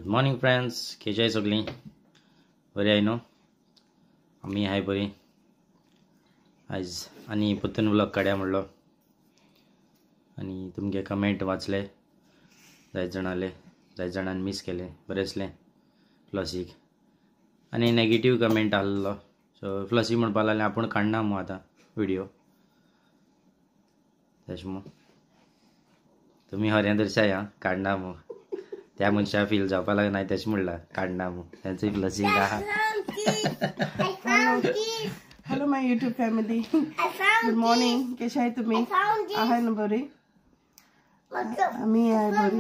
Morning friends, केशी आहाय सगळीं? बरी आहाय न्हू? आमी आहाय बरी. आयज आनी परतून व्लॉग काडया म्हणलो आनी तुमगे कमेंट वाचले. जायत जाणांनी मिस केले. बरें दिसलें फ्लॉसीक. आनी नेगेटीव कमेंट आसलो, सो फ्लॉसी म्हणपा लागलें आपूण काडना मू आतां व्हिडिओ. तशें मू तुमी खरें दर्शाय आं, काडना मू. त्या मनशा फील जावपा लागना हांवें तशें म्हणलां काडना मू. तेंचूय फ्लॉसीक आहा. Hello my YouTube family, good morning. कशे आहाय तुमी? आहाय न्हू बरी? आमी आहाय बरी.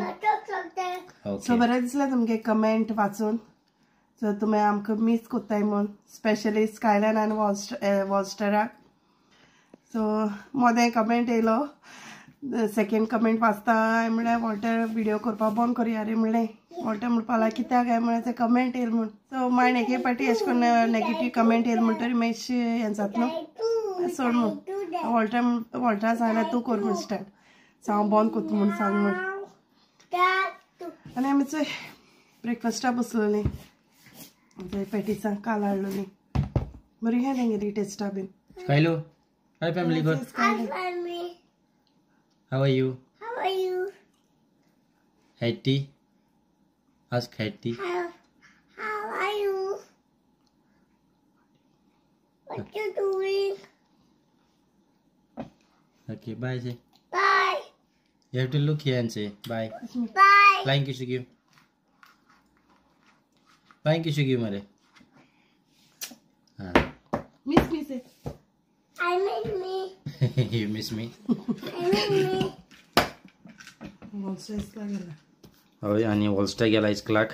सो बरें दिसलें तुमगे कमेंट वाचून. सो तुमी आमकां मिस कोत्ताय म्हूण, स्पेशली स्कायलायन आनी वॉल्स्टराक. सो मोदें कमेंट येयलो. सेकेंड कमेंट वाचता हांवें म्हणलें वॉल्टर व्हिडिओ करपा बंद करया रे म्हणलें. वॉल्टर म्हणपा लागलो कित्याक काय म्हळ्यार ते कमेंट येयले म्हूण. सो मायंड एके पाटी अशें करून नेगेटीव कमेंट येयले म्हणटरी मातशें हें जाता न्हू, सोड म्हूण. वॉल्टरा सांगलें तूं कर म्हूण स्टार्ट. सो हांव बंद कोत्ता म्हूण सांग म्हूण. आनी आमी चोय ब्रेकफास्टा बसलोलीं. थंय पॅटिसां काल हाडलोलीं. बरी आहाय तेंगेली टेस्टा बीन. स्कायलो, हाय फॅमिली गो. How are you? How are you? Hattie? Ask Hattie. How are you? What you doing? Okay, bye. Say. Bye. You have to look here and say bye. Bye. Flying kiss to give. Flying kiss to give, Mare. Miss miss आहे. I miss me. You miss me? I miss me. वॉल्स्टर्सला गेला. हय, आनी वॉल्स्टर गेला इस्कलाक.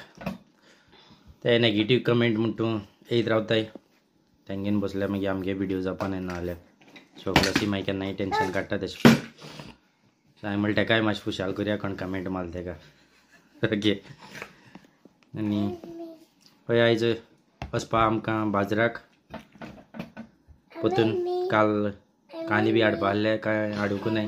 ते negative comment म्हणटू येयत रावताय. तेंगेन बसल्यार मागीर आमगे video जावपा ना जाल्यार. सो प्लसी मागीर केन्नाय टेंशन काडटा तशें. सो हांवें म्हणलें तेकाय मातशें खुशाल करया कोण कमेंट मारलें तेका. ओके. आनी हय, आयज वचपा आमकां बाजराक. परतून काल कांदे बी हाडपा आहले, काय हाडूंक नाय.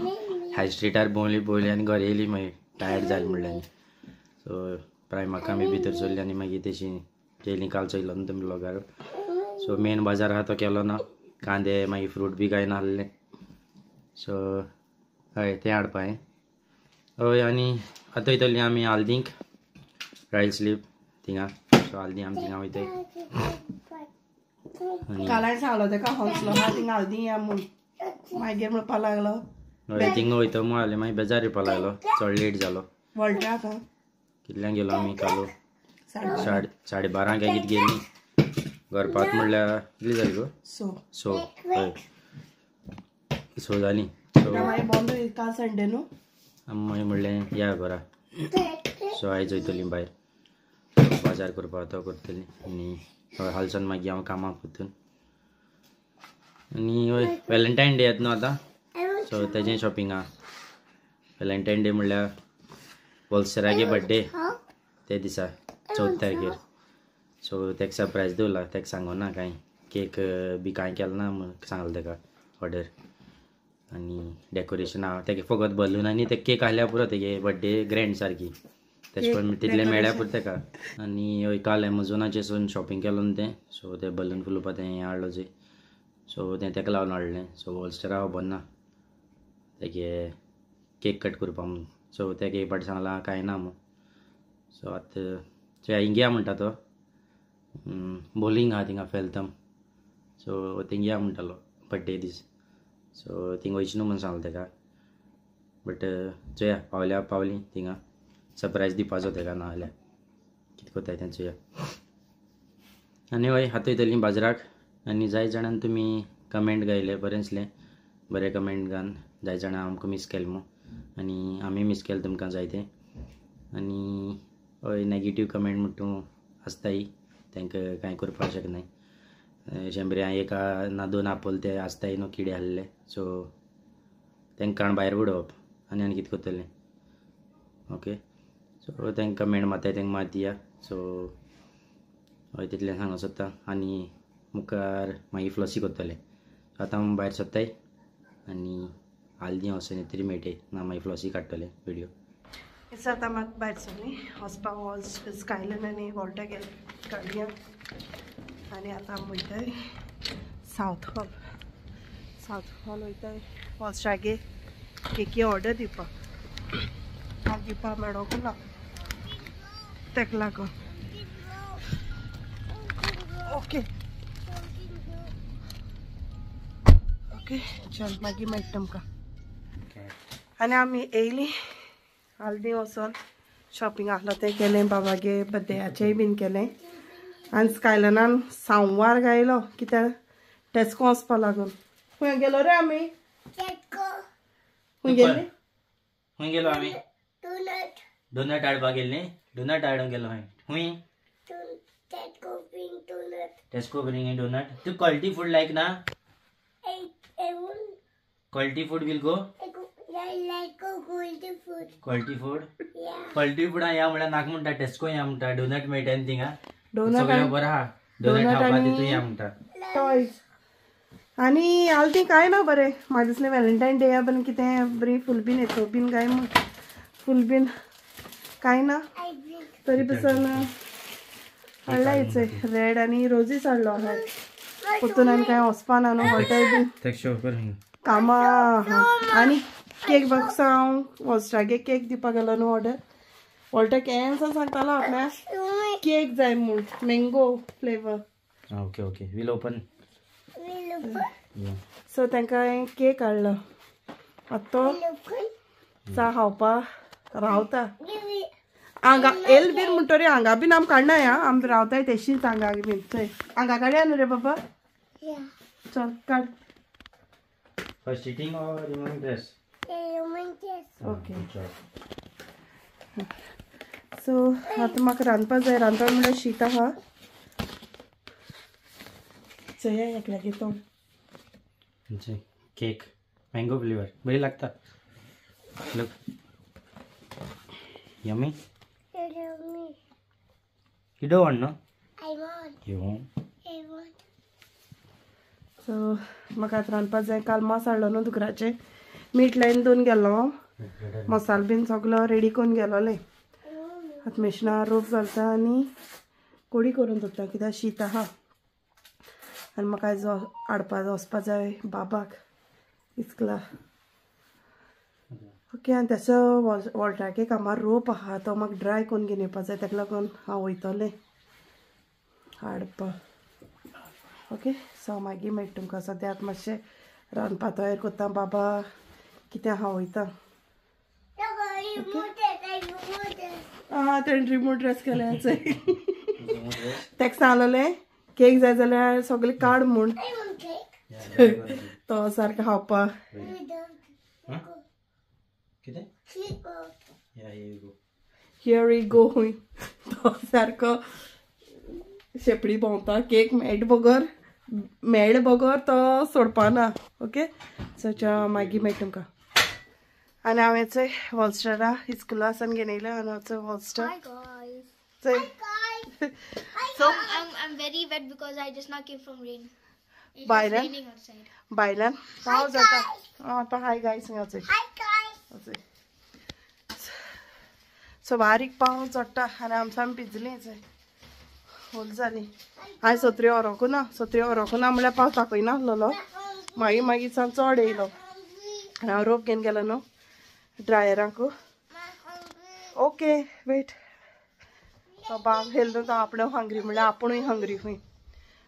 हाय स्ट्रीटार भोंवली आनी घरा येयली. मागीर टायर्ड जालें म्हणलें. सो प्रायमाक आमी भितर सरलीं आनी मागीर तेशी येयलीं. काल चोयलो न्हू तुमी ब्लॉगार. सो मेन बाजार आहा तो केलो ना. कांदे मागीर फ्रूट बी कांय नासलें. सो हय, तें हाडपा हांवें. हय, आनी आतां वयतलीं आमी हाल्दींक, रायल स्लीप थिंगा. सो हाल्दीं आमी थिंगा वयताय. काल हांवें सांगलो तेका हॉस्लो आहा थिंगा हाल्दीं या म्हूण. मागीर म्हणपा लागलो हय, थिंगा वयता म्हूण जालें. मागीर बेजार येवपा लागलो, चड लेट जालो. वॉल्टराक कितल्यांक गेलो आमी कालो? 12:30 काय कितें गेलीं. घर पावत म्हणल्यार कितली जाली गो? सो हय, सो जालीं. सो मागीर बंद काल संडे न्हू. मागीर म्हणलें या घरा. सो आयज वयतलीं भायर बाजार करपा. तो करतलीं आनी हय हालसून मागीर हांव कामाक परतून. आनी हय, वेलेंटायन डे येता न्हू आतां. सो तेजें शॉपिंग आहा. वेलेंटायन डे म्हणल्यार वॉल्स्टरागे बर्थडे ते दिसा 4 तारखेर. सो तेका सरप्रायज दवरला. तेका सांगूना कांय. केक बी कांय केलो ना म्हूण सांगलें तेका ऑर्डर. आनी डेकोरेशन आहा. तेका फकत बलून आनी ते केक आहल्यार पुरो तेगे बर्थडे ग्रँड सारकी. तेश कोन्न तितलें मेळ्ळ्या पुरो तेका. आनी हय, काल एमेझॉनाचेरसून शॉपिंग केलो न्हू तें. सो ते बलून फुलोवपा तें हें हाडलो चोय. सो तें तेका लागून हाडलें. सो वॉल्स्टरा खबर ना तेगे केक कट करपा म्हूण. सो तेका एक पाटी सांगलां कांय ना म्हूण. सो आतां चोया हिंगा म्हणटा तो. बोलिंग आहा थिंगा फेलतम. सो थिंगा या म्हणटालो बर्थडे दीस. सो थिंगा वयची न्हू म्हूण सांगलें तेका. बट चोया पावलीं थिंगा. सरप्रायज दिवपाचो तेका ना जाल्यार कितें कोत्ताय तें चोया. आनी हय, आतां वयतलीं बाजराक. आनी जायत जाणांनी तुमी कमेंट घायले, बरें दिसलें. बरें कमेंट घालन. जायत जाणां आमकां मिस केलें म्हूण. आनी आमी मिस केलें तुमकां जायतें. आनी हय, नेगेटीव कमेंट म्हणटू आसताय. तेंकां कांय करपाक शकनाय. शेंबऱ्या एक ना 2 आपोल ते आसताय न्हू किडे आहलेले. सो तेंकां काण भायर उडोवप आनी कितें कोत्तलें. ओके. सो तेंकां कमेंट मारताय तेंकां मात दिया. सो हय, तितलें सांगूंक सोदता. आनी मुखार मागीर फ्लॉसी कोत्तले. आतां हांव भायर सरताय आनी हाल्दीं वचून तरी मेळटाय ना मागीर फ्लॉसी काडटले व्हिडिओ. इसं आतां म्हाका भायर सरली वचपाक वॉल्स स्कायलन आनी वॉल्टा गेले गाडया आनी आतां आमी वयताय सावथ हॉल वयताय वॉल्सागे केकी ऑर्डर दिवपाक हांव दिवपाक मेळोंकूच ना तेका लागून ओके चल मागीर मेळटा तुमकां आनी आमी येयलीं हाल्दी वचोन शॉपिंग आसलो तें केलें बाबागे बड्डेयाचेंय बीन केलें आनी स्कायलनान सांवार गायलो कित्याक टेस्को वचपा लागून खंय गेलो रे आमी खंय गेले खंय गेलो आमी डोनट हाडपाक गेल्ली डोनट हाडूंक गेलो खंय टेस्को ब्रिंग डोनट तू क्वालिटी फूड लायक ना quality food will go quality food या म्हणल्यार नाका म्हणटा टेस्को या म्हणटा डोनट मेळटा न्ही थिंगा सगळें बरें आहा डोनट खावपाक तितून या म्हणटा टॉयज आनी हाल काय ना बरें म्हाका दिसलें व्हॅलेंटायन डेया बीन कितें बरी फूल बीन येतो बीन काय म्हूण फूल बीन काय ना तरी पसून हाडला हेचें रेड आनी रोजीस हाडलो परतून आनी काय वचपा ना न्हू हॉटेल बीन कामां आनी केक बॉक्स हांव वॉल्स्टागे केक दिवपाक गेलो न्हू ऑर्डर वॉल्टर केन्ना सांगतालो आपल्या केक जाय म्हूण mango flavour okay okay will open so तांकां हांवें केक हाडलो आतां तो चा खावपा रावता हांगा एल बीन म्हणटरी हांगा बीन आमी काडना या आमी रावताय तेशीच हांगा बीन थंय हांगा काडया न्हू रे बाबा चल काड फर्स्ट सिटिंग और रिमूविंग ड्रेस ओके सो आतां म्हाका रांदपाक जाय रांदपाक म्हणल्यार शीत आहा चोया एकल्यागे तो केक मँगो फ्लेवर बरी लागता look yummy You don't want, no? I want. You want? I want. सो म्हाका आतां रांदपाक जाय काल मास हाडलो न्हू दुकराचें मीठ लायन दोन गेलो मसालो बीन सगलो रेडी करून गेलोले आतां मिशिनार रोप घालता आनी कोडी करून दवरता कित्याक शीत आहा आनी म्हाका आयज हाडपा वचपा जाय बाबाक इस्कला ओके आनी तेचो वॉल्टागे कामार रोप आहा तो म्हाका ड्राय करून घेवन येवपा जाय ताका लागून हांव वयतलें हाडपा ओके सो मागीर मेळटा तुमकां सद्या आतां मातशें रांदपा तयार कोत्ता बाबा कितें हांव वयता तेणें रिमोट ड्रेस केल्या ताका सांगलेलें केक जाय जाल्यार सगळें काड म्हूण तो सारको खावपा हियर वी गो हुंय तो सारको शेपडी भोंवता केक मेळ बगर तो सोडपाना ओके सो मागीर मेळटा तुमकां आनी हांवें चोय वॉल्स्टरा इस्कुला सावन घेवन येयलें आनी हांव चोय वॉल्स्टर चोय So I'm very wet because I just now came from rain. It's Byron? raining outside. भायल्यान पावस जाता तो हाय गायस हिंगा चोय Hi guys. सो बारीक पावस जोडटा आनी आमची आमी भिजलीं चोय होल जाली हांवें सत्री व्हरोंकू ना म्हणल्यार पावस दाखयना आसलेलो मागीर सावन चड येयलो आनी हांव रोप घेवन गेलो न्हू ड्रायरांकू ओके वेट तो बाब हेल्लो तो आपणें हंग्री म्हणल्यार आपुणूय हंग्री खूंय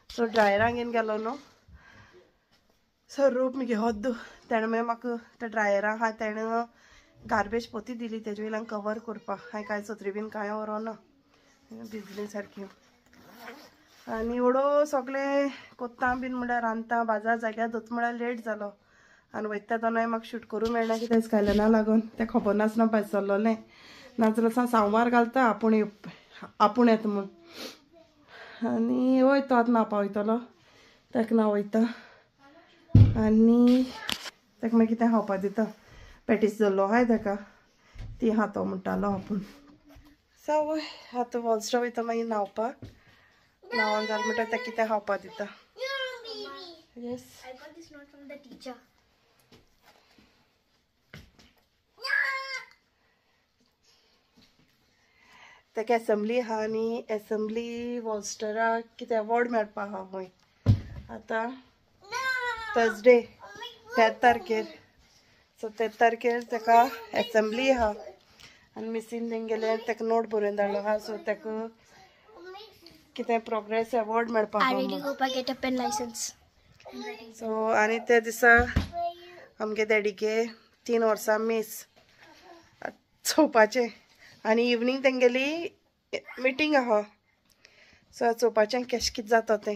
सो ड्रायरांक घेवन गेलो न्हू सो रोप मुगे होद्दू तेणें मागीर म्हाका त्या ड्रायराक हा तेणें गार्बेज पोती दिली तेजे वयल्यान कवर करपाक हांवें कांय सत्री बीन कांय व्हरोना भिजली सारकी आनी एवढो सगळें कोत्ता बीन म्हणल्यार रांदता बाजार जाग्यार दोत म्हणल्यार लेट जालो आनी वयता तेन्ना म्हाका शूट करूं मेळना कित्याक स्कायलना लागून तें खबर नासना भायर सरलोलें नाजाल्यार सांवार घालता आपूण येता म्हूण आनी वयता आतां न्हावपा वयतलो ताका न्हांव वयता आनी ताका मागीर कितें खावपा दिता पॅटीस दवरलो हाय ताका ती खातो म्हणटालो आपूण सो आतां वॉल्स्टर वयता मागीर न्हावपाक न्हावून जालें म्हणटा ताका कितें खावपा दिता yes I got this note from the teacher. ताका एसेंब्ली आहा आनी एसेंब्ली वॉल्स्टराक कितें अवॉर्ड मेळपा आहा खंय आतां थर्सडे 3 तारखेर. सो 3 तारखेर ताका एसेंब्ली आहा आनी मिसीन तेंगेले ताका नोट बरोवन धाडलो आहा. सो ताका कितें प्रोग्रेस अवॉर्ड मेळपा I आहा. really hope I get a pen license. सो आनी त्या दिसा आमगे डॅडीगे 3 वर्सां मीस चोवपाचें आनी इवनींग तेंगेली मिटींग आहा. सो चोवपाचें केश कितें जाता तें.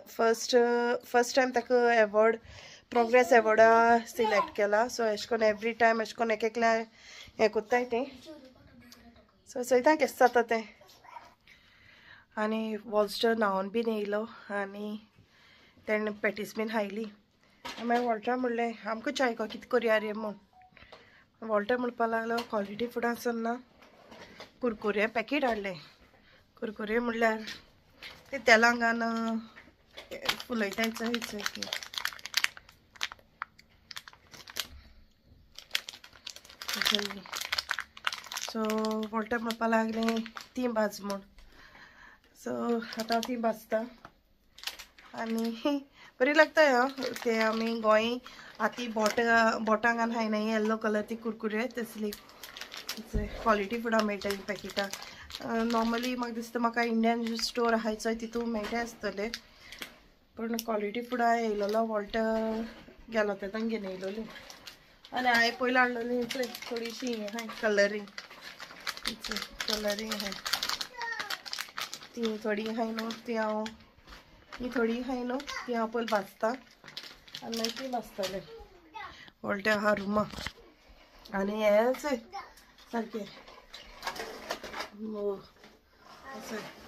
फर्स्ट टायम ताका अवॉर्ड प्रोग्रेस अवॉर्डा सिलेक्ट केला. सो एश कोन्न एवरी टायम एश कोन्न एकल्या हें कोत्ताय तें. सो चोयता केश जाता तें. आनी वॉल्स्टर न्हांवन बीन येयलो आनी तेणें पॅटीस बीन खायली. मागीर वॉल्टर म्हणलें आमकां चाय गो कितें करया रे म्हूण. वॉल्टर म्हणपा लागलो क्वॉलिटी फूड आसन ना कुरकुरे पॅकेट हाडलें. कुरकुरे म्हणल्यार ते तेलांगान फुलयताय चोय. सो वॉल्टर म्हणपा लागलें ती भाज म्हूण. सो आतां हांव ती भाजता आनी बरी लागताय ते आमी गोंय आती बोटां घालून खायनाय येल्लो कलर ती कुरकुरे तसली क्वॉलिटी फुडां मेळटा ही पॅकेटां. नॉर्मली म्हाका दिसता म्हाका इंडियन स्टोर आहाय चोय तितू मेळटाय आसतले पूण क्वॉलिटी फुडां येयलोलो वॉल्टर गेलो तेन्ना घेवन येयलोली. आनी हांवें पयलीं हाडलोली चोय थोडीशी हाय कलरींग आहाय ती थोडी आहाय न्हू ती हांव ही थोडी आहाय न्हू ती हांव पयलीं भाजता आनी मागीर ती भाजतलें. वॉल्टर आहा रुमा आनी हें चोय सारकें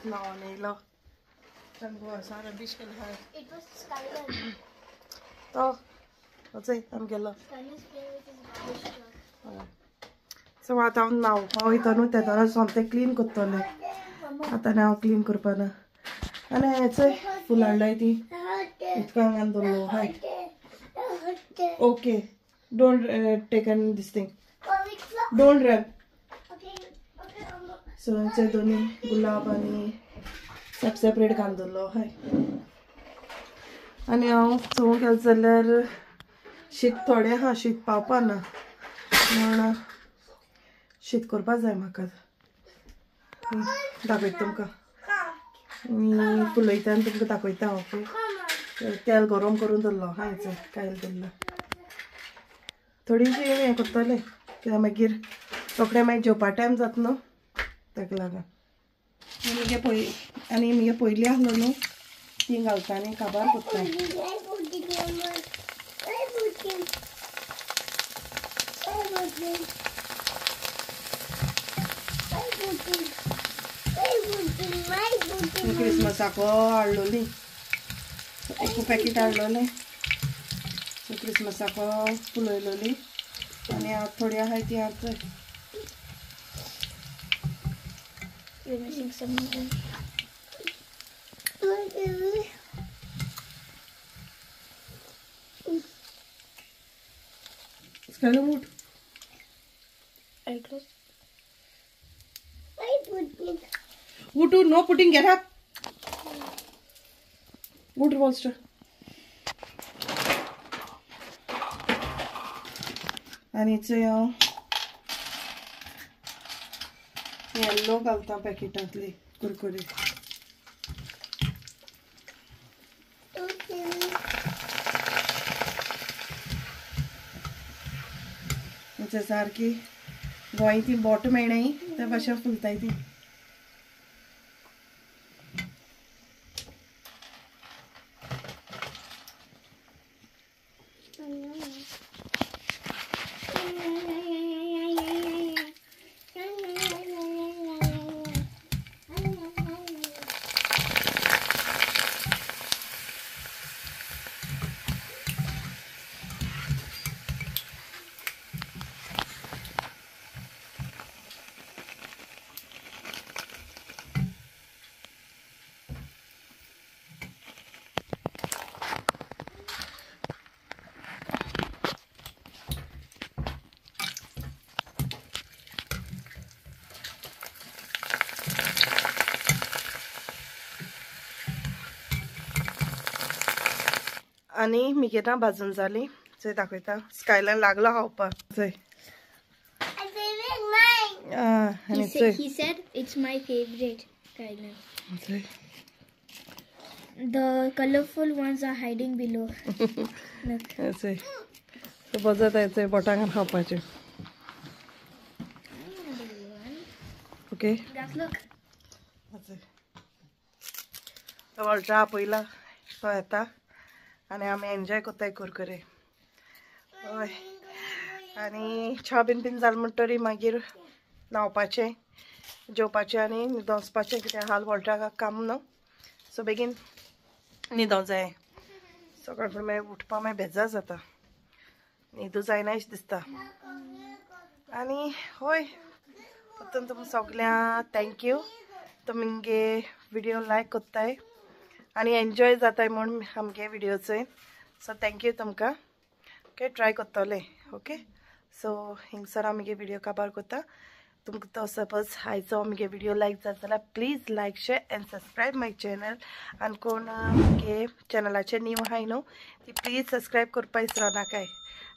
न्हांवन येयलो सामको रबीश केलो आहाय It was Skylar. तो चोय आमगेलो. Skylar's playing with his rubbish truck. सो आतां हांव न्हांवपा वयता न्हू तेन्ना सोमतें क्लीन कोत्तोलें. आतां हांव क्लीन करपा ना. आनी हें चोय फूल हाडलाय ती उदकान घालून दवरलो हाय. Okay don't take any this thing don't run. So हेचे दोनी गुलाब आनी सेपरेट घालून दवरलो हाय. आनी हांव चोवूंक गेलें जाल्यार शीत थोडें आहा शीत पावपा ना म्हण शीत करपा जाय म्हाका. दाखयता तुमकां फुलयता आनी तुमकां दाखयता. ओके तेल गरम करून दवरलो हाय चल कायल दवरला. थोडीशी हें करतलें कित्याक मागीर रोखडें मागीर जेवपा टायम जाता न्हू ताका लागून. आनी मगे पयली आहलो न्हू ती घालता आनी काबार कोत्ता. क्रिसमसाक हाडलोली एक पॅकेट हाडलोलें. सो क्रिसमसाक फुलयलोली आनी हांव थोडी आहाय ती हांव चोय. You're missing something. Skylar, wood. Are you close? Wood, no putting, get up. Wood, Wallster. आनी हांव येल्लो घालता पॅकेटांतली कुरकुरे. सारकी गोंय ती बोट मेळनाय त्या भाशेन फुलताय ती. आनी मिगेटां भाजून जाली चोय दाखयता स्कायलान लागलो खावपाक चोय आनी चोय He said it's my favorite Thailand. चोय The colorful ones are hiding below. Look. चोय सो बजत आहे चोय बोटां घालून खावपाचें ओके Guys, look. तो वॉल्टरा पयला तो येता आनी आमी एन्जॉय कोत्ताय कुरकुरे हय आनी च्या बीन जाल म्हणटरी मागीर न्हावपाचें जेवपाचें आनी न्हिदों वचपाचें कित्याक हाल वॉल्टराक काम न्हू सो बेगीन न्हिदों जाय सकाळ फुडें मागीर उठपा मागीर बेजार जाता न्हिदू जायना अशें दिसता आनी हय तातूंत तुमकां सगल्यांक थँक्यू तुमगे व्हिडिओ लायक कोत्ताय आनी एन्जॉय जाताय म्हूण आमगे व्हिडिओ चोय सो थँक्यू तुमकां ओके ट्राय कोत्तोलें ओके सो हिंगसर आमगे व्हिडिओ काबार कोत्ता तुमकां तो सपोज आयचो आमगे व्हिडिओ लायक जाता जाल्यार please like share and subscribe my channel आनी कोण आमगे चॅनलाचेर न्यू आहाय न्हू ती प्लीज सबस्क्रायब करपा विसरो नाकाय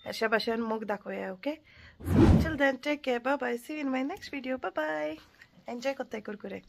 अशा भाशेन मोग दाखोवया okay so till then take care bye bye see you in my next video bye bye enjoy कोत्ताय कुरकुरे